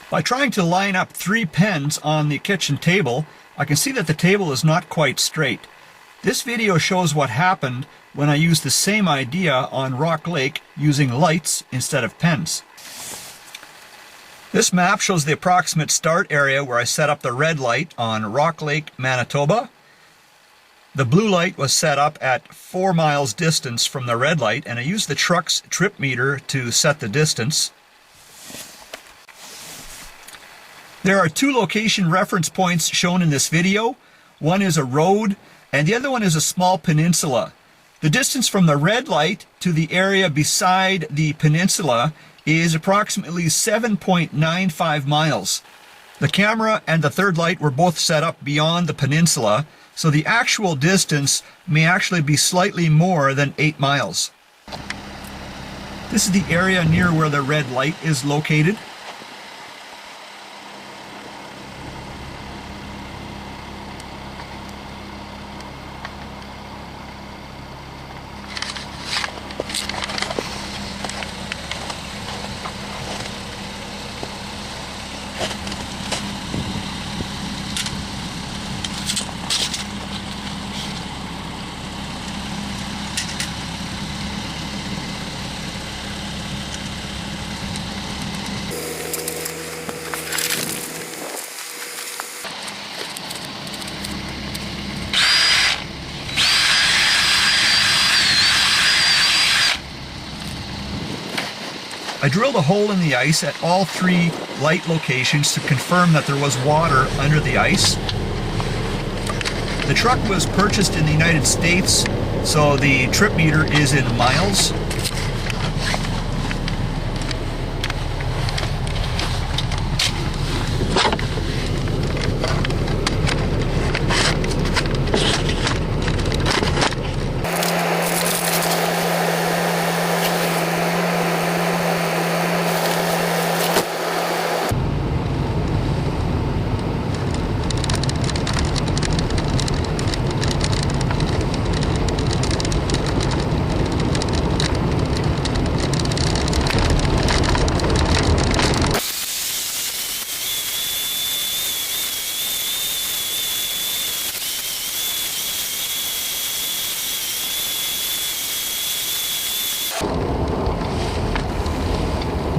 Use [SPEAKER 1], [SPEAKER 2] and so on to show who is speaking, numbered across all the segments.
[SPEAKER 1] By trying to line up 3 pens on the kitchen table, I can see that the table is not quite straight. This video shows what happened when I used the same idea on Rock Lake using lights instead of pens. This map shows the approximate start area where I set up the red light on Rock Lake, Manitoba. The blue light was set up at 4 miles distance from the red light, and I used the truck's trip meter to set the distance. There are 2 location reference points shown in this video. One is a road and the other one is a small peninsula. The distance from the red light to the area beside the peninsula is approximately 7.95 miles. The camera and the third light were both set up beyond the peninsula, so the actual distance may actually be slightly more than 8 miles. This is the area near where the red light is located. I drilled a hole in the ice at all 3 light locations to confirm that there was water under the ice. The truck was purchased in the United States, so the trip meter is in miles.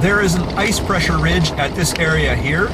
[SPEAKER 1] There is an ice pressure ridge at this area here.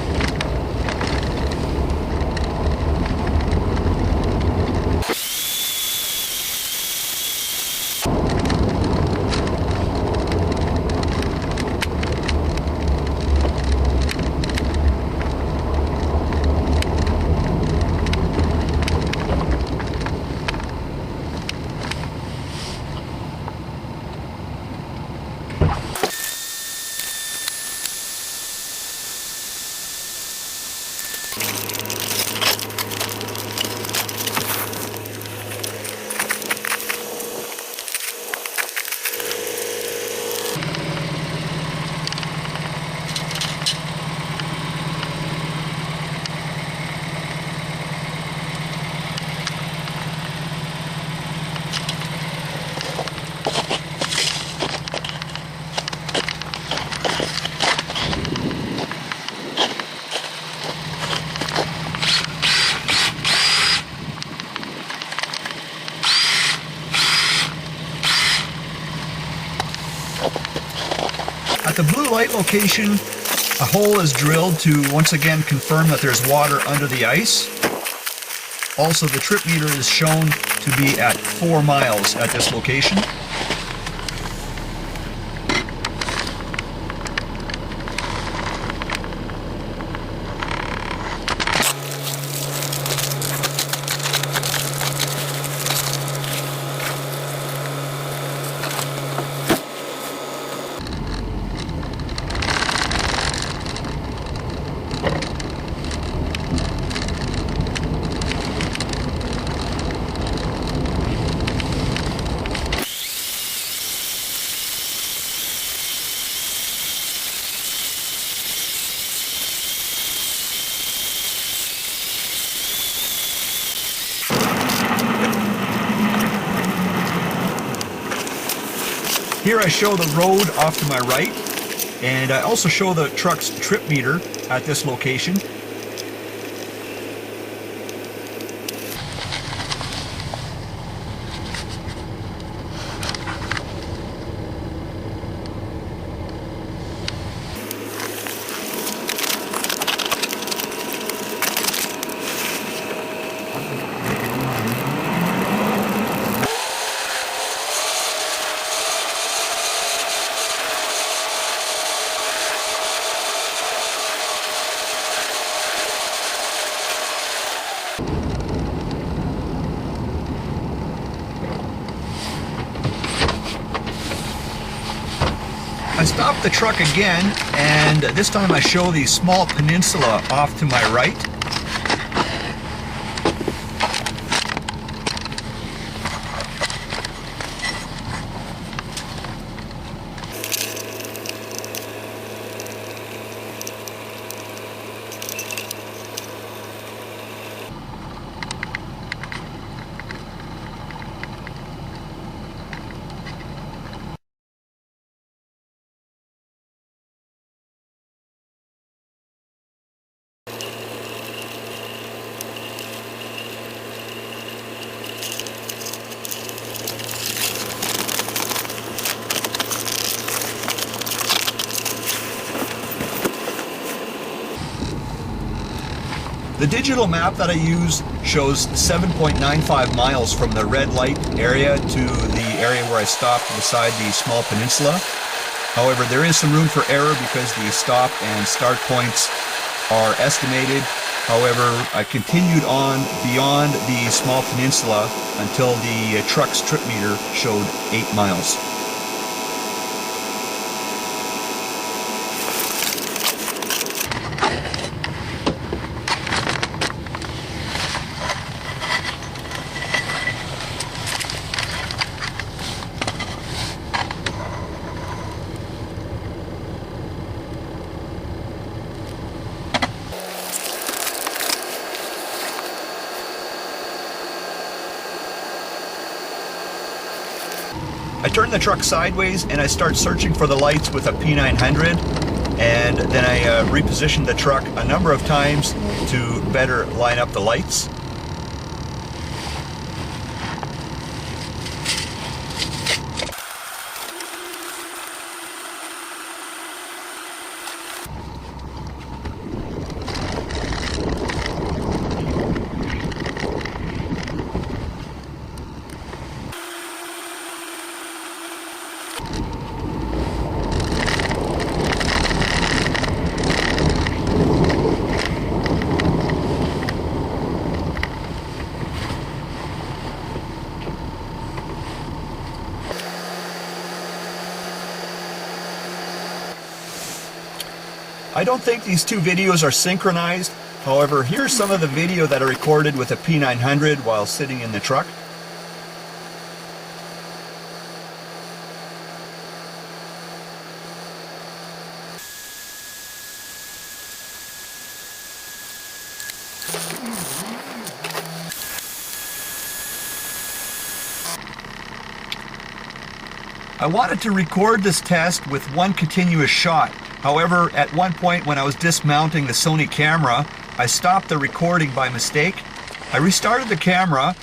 [SPEAKER 1] At the blue light location, a hole is drilled to once again confirm that there's water under the ice. Also, the trip meter is shown to be at 4 miles at this location. Here I show the road off to my right. And I also show the truck's trip meter at this location. I stop the truck again, and this time I show the small peninsula off to my right. The digital map that I use shows 7.95 miles from the red light area to the area where I stopped beside the small peninsula. However, there is some room for error because the stop and start points are estimated. However, I continued on beyond the small peninsula until the truck's trip meter showed 8 miles. I turn the truck sideways and I start searching for the lights with a P900, and then I reposition the truck a number of times to better line up the lights. I don't think these two videos are synchronized. However, here's some of the video that I recorded with a P900 while sitting in the truck. I wanted to record this test with one continuous shot. However, at one point when I was dismounting the Sony camera, I stopped the recording by mistake. I restarted the camera.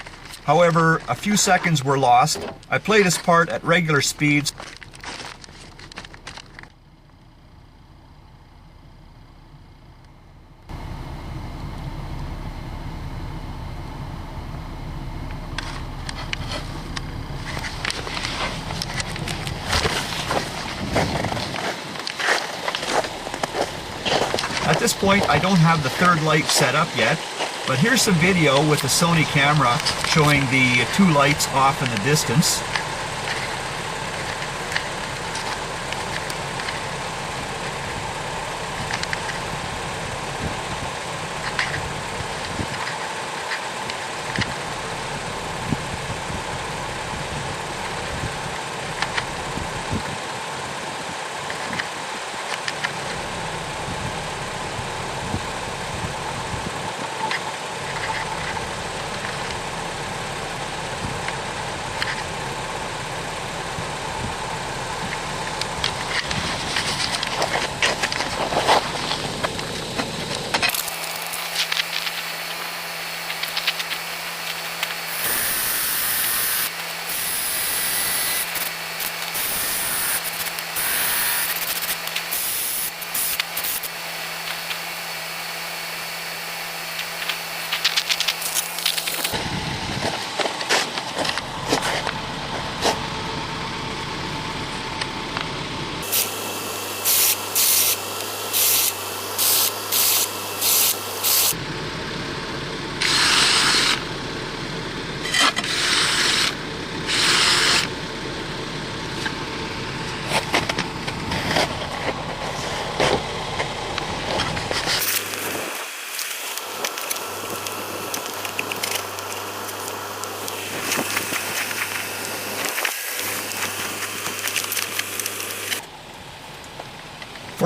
[SPEAKER 1] However, a few seconds were lost. I played this part at regular speeds. At this point, I don't have the third light set up yet, but here's some video with the Sony camera showing the two lights off in the distance.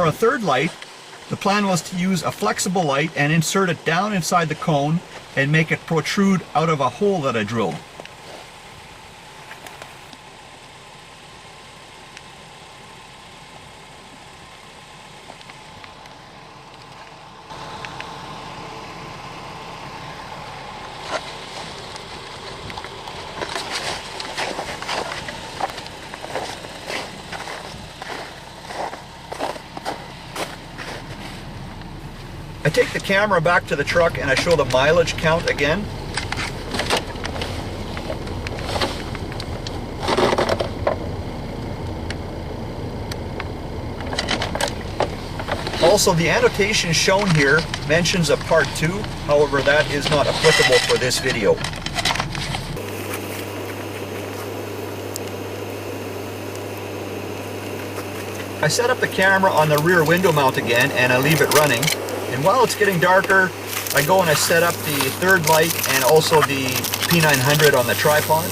[SPEAKER 1] For a third light, the plan was to use a flexible light and insert it down inside the cone and make it protrude out of a hole that I drilled. I take the camera back to the truck and I show the mileage count again. Also, the annotation shown here mentions a part 2, however that is not applicable for this video. I set up the camera on the rear window mount again and I leave it running. And while it's getting darker, I go and I set up the third light and also the P900 on the tripod.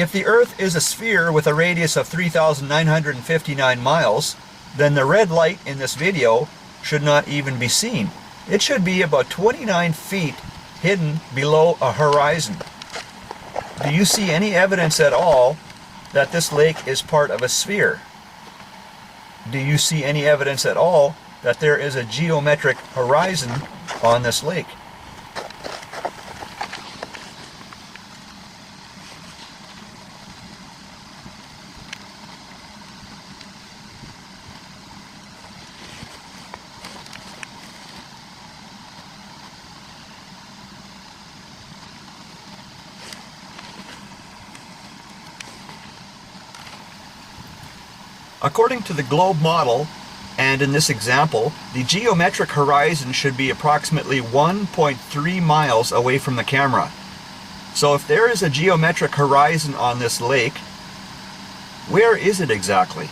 [SPEAKER 1] If the Earth is a sphere with a radius of 3,959 miles, then the red light in this video should not even be seen. It should be about 29 feet hidden below a horizon. Do you see any evidence at all that this lake is part of a sphere? Do you see any evidence at all that there is a geometric horizon on this lake? According to the globe model, and in this example, the geometric horizon should be approximately 1.3 miles away from the camera. So if there is a geometric horizon on this lake, where is it exactly?